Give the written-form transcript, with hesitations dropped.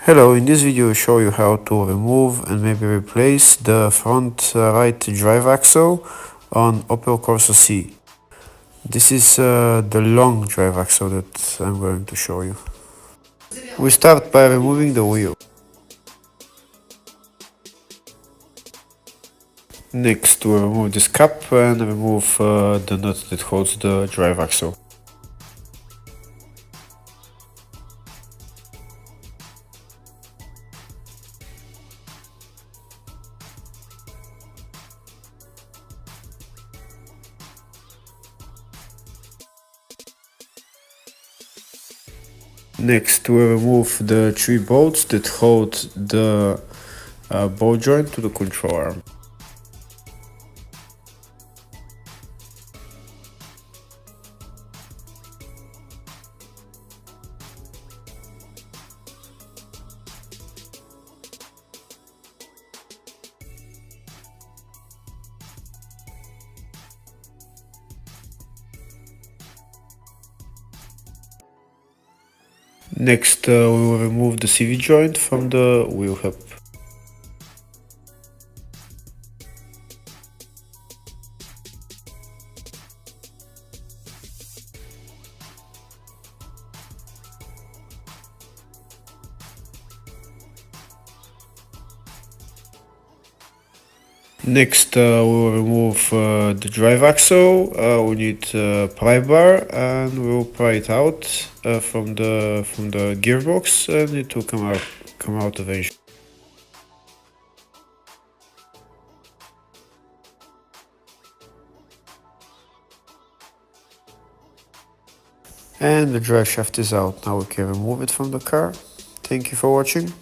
Hello, in this video I show you how to remove and maybe replace the front right drive axle on Opel Corsa C. This is the long drive axle that I'm going to show you. We start by removing the wheel. Next we remove this cap and remove the nut that holds the drive axle. Next we remove the 3 bolts that hold the ball joint to the control arm. Next we will remove the CV joint from the wheel hub. Next we will remove the drive axle. We need a pry bar and we will pry it out from the gearbox, and it will come out eventually. And the drive shaft is out. Now we can remove it from the car. Thank you for watching.